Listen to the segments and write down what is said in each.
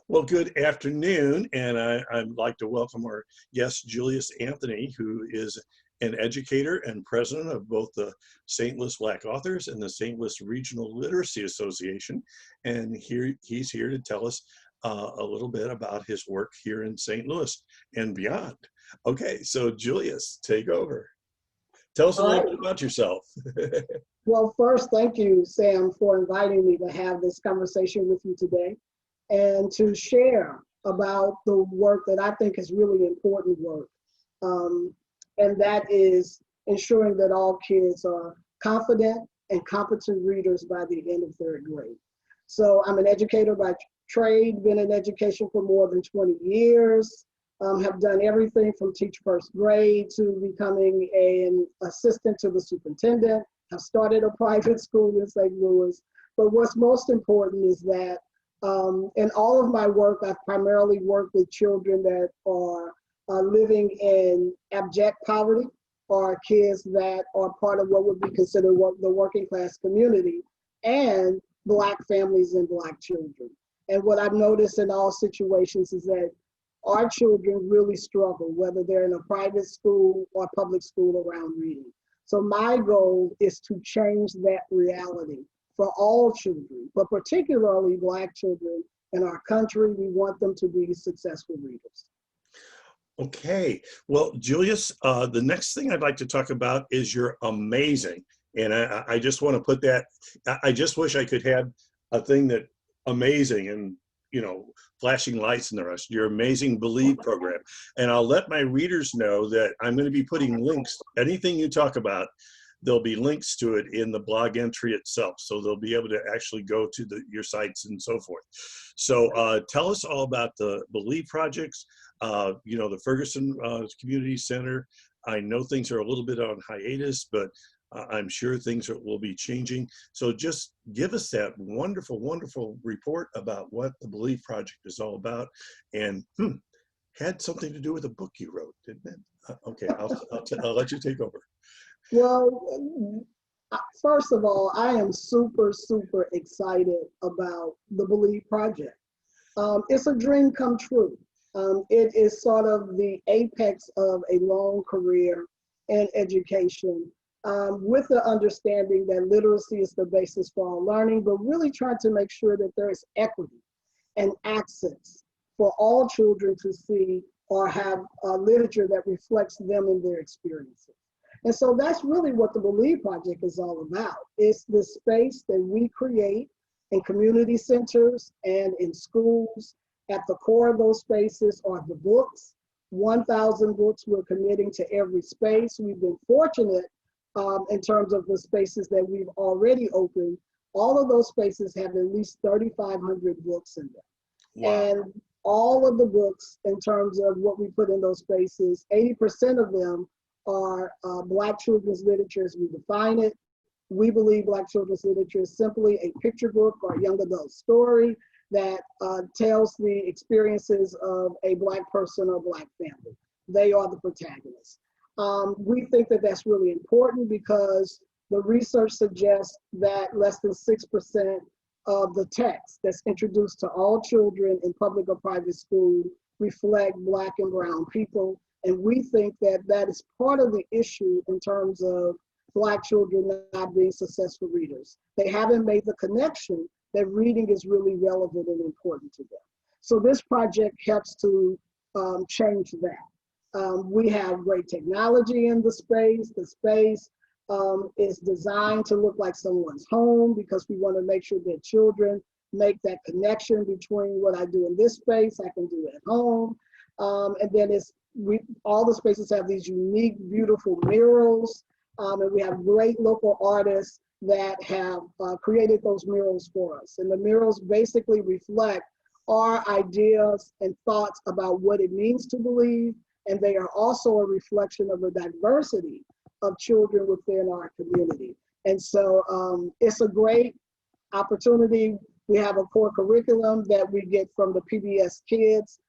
Well, good afternoon, and I'd like to welcome our guest, Julius Anthony, who is an educator and president of both the St. Louis Black Authors and the St. Louis Regional Literacy Association. And he's here to tell us a little bit about his work here in St. Louis and beyond. Okay, so Julius, take over. Tell us a All little right. bit about yourself. Well, first, thank you, Sam, for inviting me to have this conversation with you today and to share about the work that I think is really important work. Um, and that is ensuring that all kids are confident and competent readers by the end of third grade. So I'm an educator by trade, been in education for more than 20 years. Have done everything from teach first grade to becoming an assistant to the superintendent, have started a private school in St. Louis. But what's most important is that in all of my work, I've primarily worked with children that are living in abject poverty, or kids that are part of what would be considered the working class community, and Black families and Black children. And what I've noticed in all situations is that our children really struggle, whether they're in a private school or public school, around reading. So my goal is to change that reality for all children, but particularly Black children in our country. We want them to be successful readers. Okay, well, Julius, the next thing I'd like to talk about is you're amazing. And I just want to put that, I just wish I could have a thing that amazing and, flashing lights and the rest, your amazing Believe program. And I'll let my readers know that I'm going to be putting links, anything you talk about, there'll be links to it in the blog entry itself. So they'll be able to actually go to your sites and so forth. So tell us all about the Believe projects, the Ferguson Community Center. I know things are a little bit on hiatus, but I'm sure things will be changing. So just give us that wonderful, wonderful report about what the Believe Project is all about, and had something to do with a book you wrote, didn't it? Okay, I'll let you take over. Well, first of all, I am super, super excited about the Believe Project. It's a dream come true. It is sort of the apex of a long career in education, with the understanding that literacy is the basis for all learning, but really trying to make sure that there is equity and access for all children to see or have literature that reflects them and their experiences. And so that's really what the Believe Project is all about. It's the space that we create in community centers and in schools. At the core of those spaces are the books. 1,000 books we're committing to every space. We've been fortunate in terms of the spaces that we've already opened. All of those spaces have at least 3,500 books in them. Wow. And all of the books, in terms of what we put in those spaces, 80% of them are Black children's literature as we define it. We believe Black children's literature is simply a picture book or a young adult story that tells the experiences of a Black person or Black family. They are the protagonists. We think that that's really important because the research suggests that less than 6% of the text that's introduced to all children in public or private school reflect Black and brown people. And we think that that is part of the issue in terms of Black children not being successful readers. They haven't made the connection that reading is really relevant and important to them. So this project helps to change that. We have great technology in the space. The space is designed to look like someone's home because we want to make sure that children make that connection between what I do in this space, I can do at home. And then all the spaces have these unique, beautiful murals. And we have great local artists that have created those murals for us. And the murals basically reflect our ideas and thoughts about what it means to believe. And they are also a reflection of the diversity of children within our community. And so it's a great opportunity. We have a core curriculum that we get from the PBS Kids,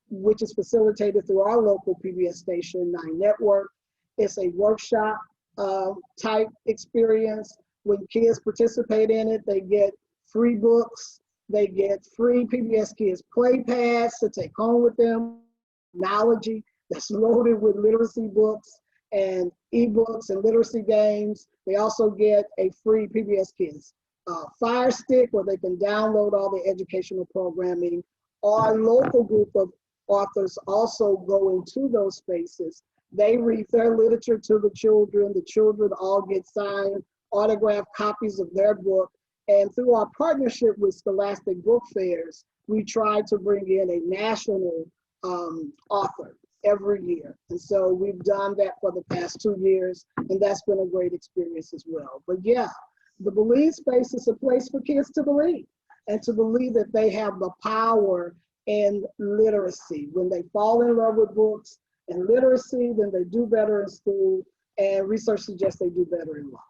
which is facilitated through our local PBS station, 9 Network. It's a workshop type experience. When kids participate in it, they get free books, They get free PBS Kids play pads to take home with them, technology that's loaded with literacy books and ebooks and literacy games. They also get a free PBS Kids Fire Stick where they can download all the educational programming. Our local group of authors also go into those spaces. They read their literature to the children. The children all get signed, autographed copies of their book. And through our partnership with Scholastic Book Fairs, we try to bring in a national author every year. And so we've done that for the past 2 years, and that's been a great experience as well. But yeah, the Believe space is a place for kids to believe and to believe that they have the power in literacy. When they fall in love with books and literacy, then they do better in school, and research suggests they do better in life.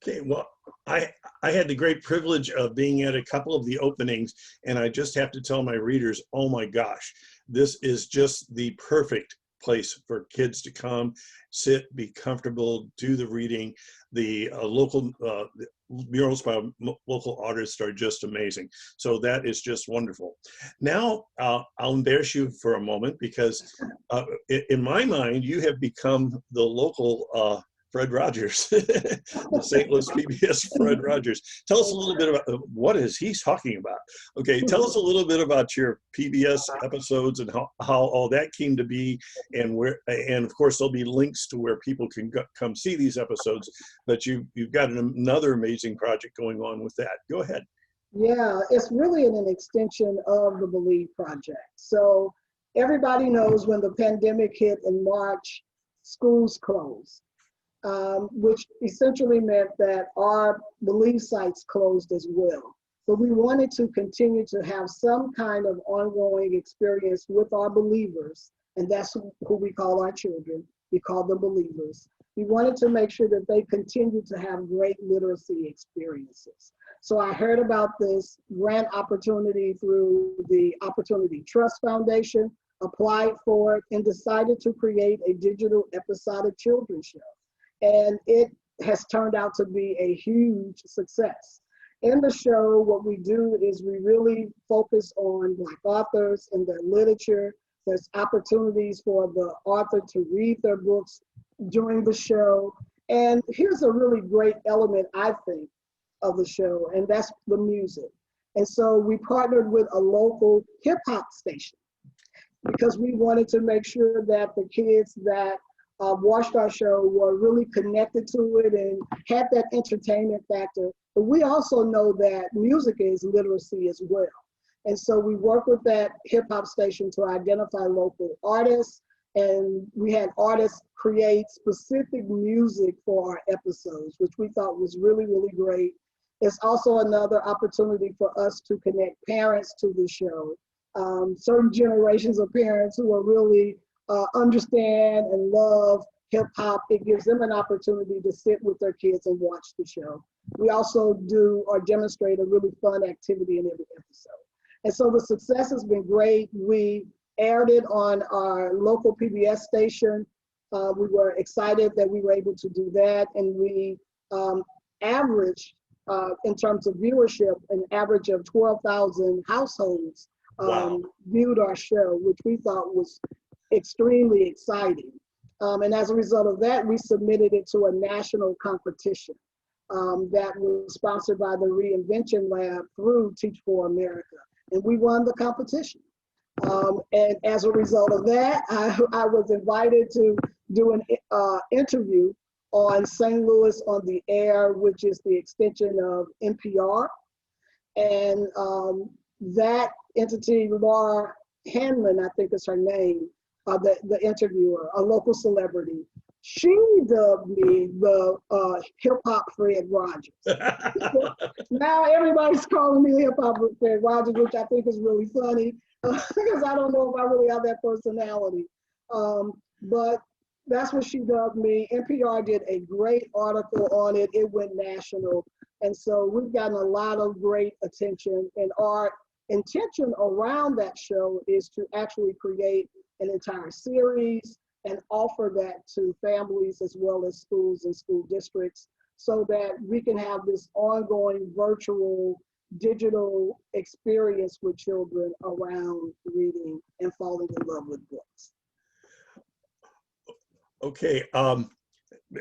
Okay, well, I had the great privilege of being at a couple of the openings, and I just have to tell my readers, oh my gosh, this is just the perfect place for kids to come, sit, be comfortable, do the reading. The local murals by local artists are just amazing. So that is just wonderful. Now, I'll embarrass you for a moment because in my mind, you have become the local Fred Rodgers, the St. Louis PBS Fred Rodgers. Tell us a little bit about what is he talking about. Okay, tell us a little bit about your PBS episodes and how all that came to be, and where, and of course there'll be links to where people can come see these episodes. But you've got another amazing project going on with that. Go ahead. Yeah, it's really an extension of the Believe Project. So everybody knows when the pandemic hit in March, schools closed. Which essentially meant that our Believe sites closed as well. But we wanted to continue to have some kind of ongoing experience with our believers, and that's who we call our children. We call them believers. We wanted to make sure that they continue to have great literacy experiences. So I heard about this grant opportunity through the Opportunity Trust Foundation, applied for it, and decided to create a digital episodic children's show. And it has turned out to be a huge success. In the show, what we do is we really focus on Black authors and their literature. There's opportunities for the author to read their books during the show. And here's a really great element, I think, of the show, and that's the music. And so we partnered with a local hip hop station because we wanted to make sure that the kids that watched our show were really connected to it and had that entertainment factor. But we also know that music is literacy as well. And so we work with that hip hop station to identify local artists, and we had artists create specific music for our episodes, which we thought was really, really great. It's also another opportunity for us to connect parents to the show. Certain generations of parents who are really understand and love hip hop. It gives them an opportunity to sit with their kids and watch the show. We also do or demonstrate a really fun activity in every episode. And so the success has been great. We aired it on our local PBS station. We were excited that we were able to do that. And we averaged, in terms of viewership, an average of 12,000 households viewed our show, which we thought was extremely exciting. And as a result of that, we submitted it to a national competition that was sponsored by the Reinvention Lab through Teach for America. And we won the competition. And as a result of that, I was invited to do an interview on St. Louis on the Air, which is the extension of NPR. And that entity, Laura Hanlon, I think is her name, the interviewer, a local celebrity, she dubbed me the hip hop Fred Rodgers. Now everybody's calling me hip hop Fred Rodgers, which I think is really funny because I don't know if I really have that personality. But that's what she dubbed me. NPR did a great article on it. It went national. And so we've gotten a lot of great attention, and our intention around that show is to actually create an entire series and offer that to families as well as schools and school districts so that we can have this ongoing virtual digital experience with children around reading and falling in love with books. Okay.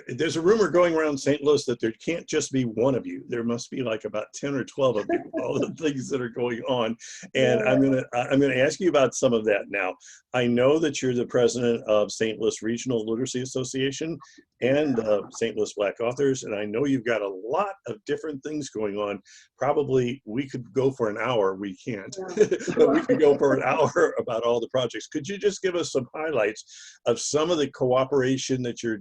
There's a rumor going around St. Louis that there can't just be one of you. There must be like about 10 or 12 of you, all the things that are going on. And Yeah. I'm gonna ask you about some of that now. I know that you're the president of St. Louis Regional Literacy Association and St. Louis Black Authors, and I know you've got a lot of different things going on. Probably we could go for an hour. We can't, but we could go for an hour about all the projects. Could you just give us some highlights of some of the cooperation that you're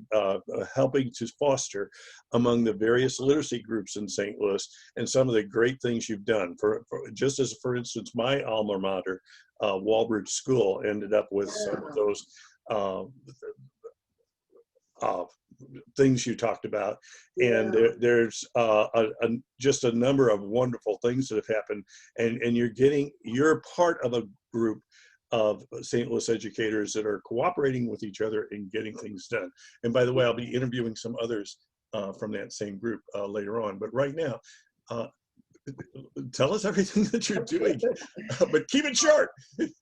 helping to foster among the various literacy groups in St. Louis, and some of the great things you've done? Just as, for instance, my alma mater, Walbridge School, ended up with some of those things you talked about, and there's just a number of wonderful things that have happened, and you're part of a group of St. Louis educators that are cooperating with each other and getting things done. And by the way, I'll be interviewing some others from that same group later on. But right now, tell us everything that you're doing, but keep it short.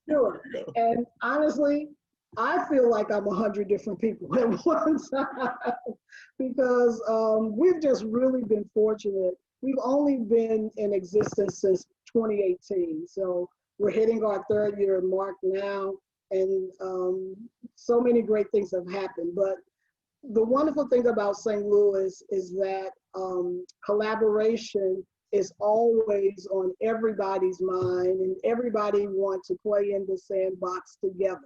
Sure. And honestly, I feel like I'm 100 different people at one time because we've just really been fortunate. We've only been in existence since 2018. So we're hitting our 3rd year mark now, and so many great things have happened. But the wonderful thing about St. Louis is that collaboration is always on everybody's mind, and everybody wants to play in the sandbox together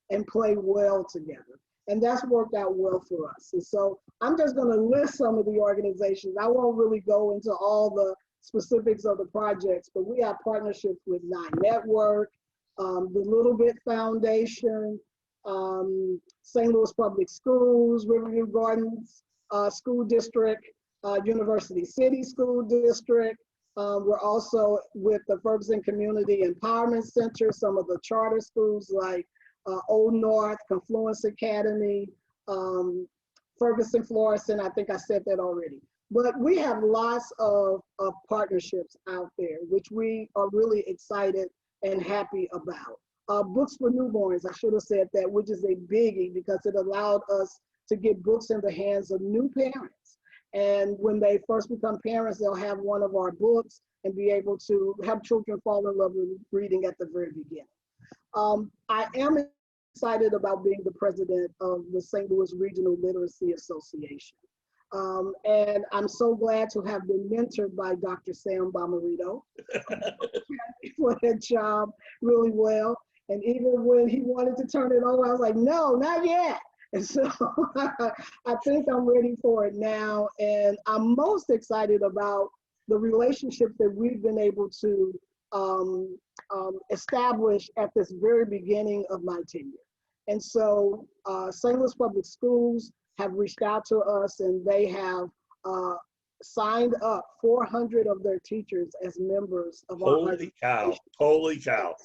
and play well together. And that's worked out well for us. And so I'm just going to list some of the organizations. I won't really go into all the specifics of the projects, but we have partnerships with Nine Network, the Little Bit Foundation, St. Louis Public Schools, Riverview Gardens School District, University City School District. We're also with the Ferguson Community Empowerment Center, some of the charter schools like Old North, Confluence Academy, Ferguson, Florissant. I think I said that already. But we have lots of partnerships out there, which we are really excited and happy about. Books for Newborns, I should have said that, which is a biggie because it allowed us to get books in the hands of new parents. And when they first become parents, they'll have one of our books and be able to have children fall in love with reading at the very beginning. I am excited about being the president of the St. Louis Regional Literacy Association. And I'm so glad to have been mentored by Dr. Sam Bomarito for that job really well. And even when he wanted to turn it over, I was like, no, not yet. And so I think I'm ready for it now. And I'm most excited about the relationships that we've been able to establish at this very beginning of my tenure. And so St. Louis Public Schools have reached out to us, and they have signed up 400 of their teachers as members of our organization. Holy cow.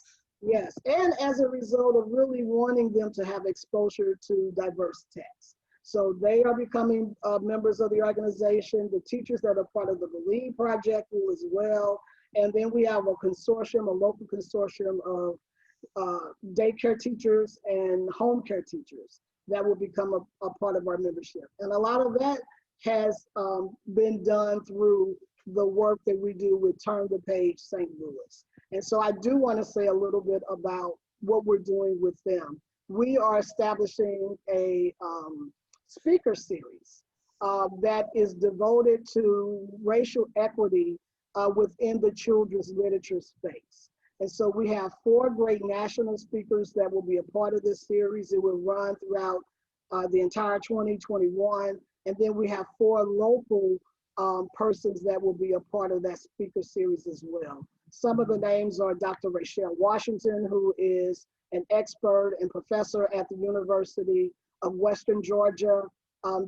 Yes, and as a result of really wanting them to have exposure to diverse texts. So they are becoming members of the organization. The teachers that are part of the Believe Project will as well. And then we have a consortium, a local consortium of daycare teachers and home care teachers that will become a part of our membership. And a lot of that has been done through the work that we do with Turn the Page St. Louis. And so I do want to say a little bit about what we're doing with them. We are establishing a speaker series that is devoted to racial equity within the children's literature space. And so we have 4 great national speakers that will be a part of this series. It will run throughout the entire 2021. And then we have 4 local persons that will be a part of that speaker series as well. Some of the names are Dr. Rachelle Washington, who is an expert and professor at the University of Western Georgia.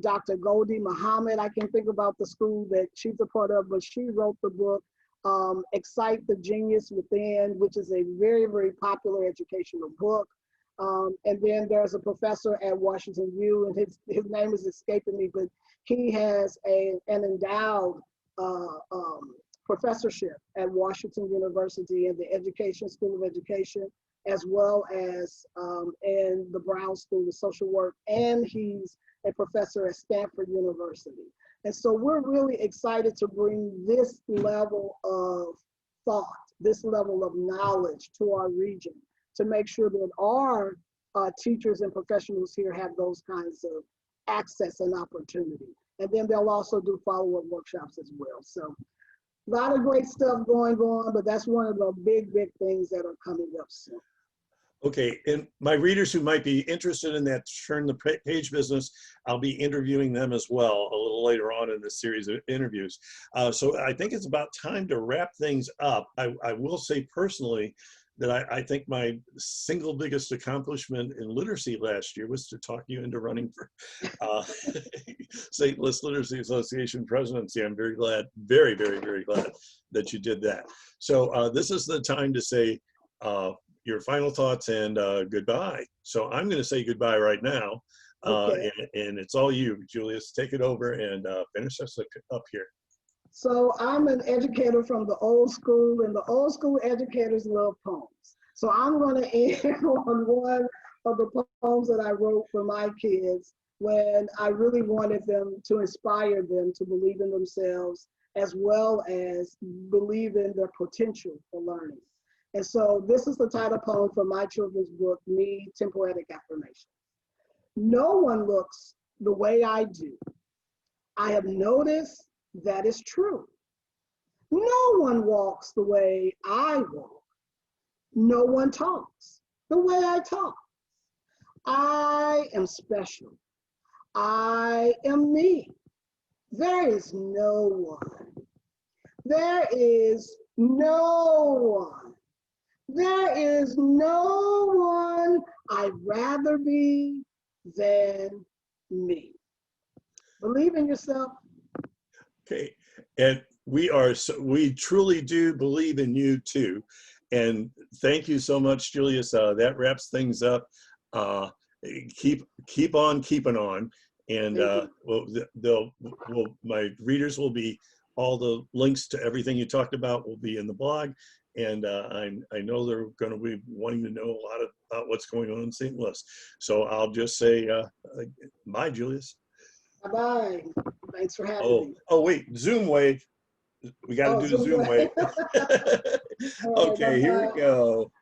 Dr. Goldie Muhammad, I can think about the school that she's a part of, but she wrote the book, Excite the Genius Within, which is a very, very popular educational book. And then there's a professor at Washington U, and his name is escaping me, but he has an endowed professorship at Washington University in the Education School of Education, as well as in the Brown School of Social Work, and he's a professor at Stanford University. And so we're really excited to bring this level of thought, this level of knowledge to our region, to make sure that our teachers and professionals here have those kinds of access and opportunity. And then they'll also do follow-up workshops as well. So a lot of great stuff going on, but that's one of the big, big things that are coming up soon. Okay, and my readers who might be interested in that turn the page business, I'll be interviewing them as well a little later on in this series of interviews. So I think it's about time to wrap things up. I will say personally that I think my single biggest accomplishment in literacy last year was to talk you into running for St. Louis Literacy Association presidency. I'm very glad, very, very, very glad that you did that. So this is the time to say, your final thoughts and goodbye. So I'm going to say goodbye right now. Okay. And it's all you, Julius. Take it over and finish us up here. So I'm an educator from the old school, and the old school educators love poems. So I'm going to end on one of the poems that I wrote for my kids when I really wanted them to inspire them to believe in themselves, as well as believe in their potential for learning. And so this is the title poem for my children's book, Me, Tempoetic Affirmation. No one looks the way I do. I have noticed that is true. No one walks the way I walk. No one talks the way I talk. I am special. I am me. There is no one. There is no one. There is no one I'd rather be than me. Believe in yourself. Okay, and we truly do believe in you too. And thank you so much, Julius. That wraps things up. Keep on keeping on. And my readers will be, all the links to everything you talked about will be in the blog. And I know they're going to be wanting to know a lot about what's going on in St. Louis. So I'll just say, bye, Julius. Bye-bye. Thanks for having me. Oh, wait, Zoom wave. We got to do the Zoom wave. All right, Okay, here we bye-bye. go.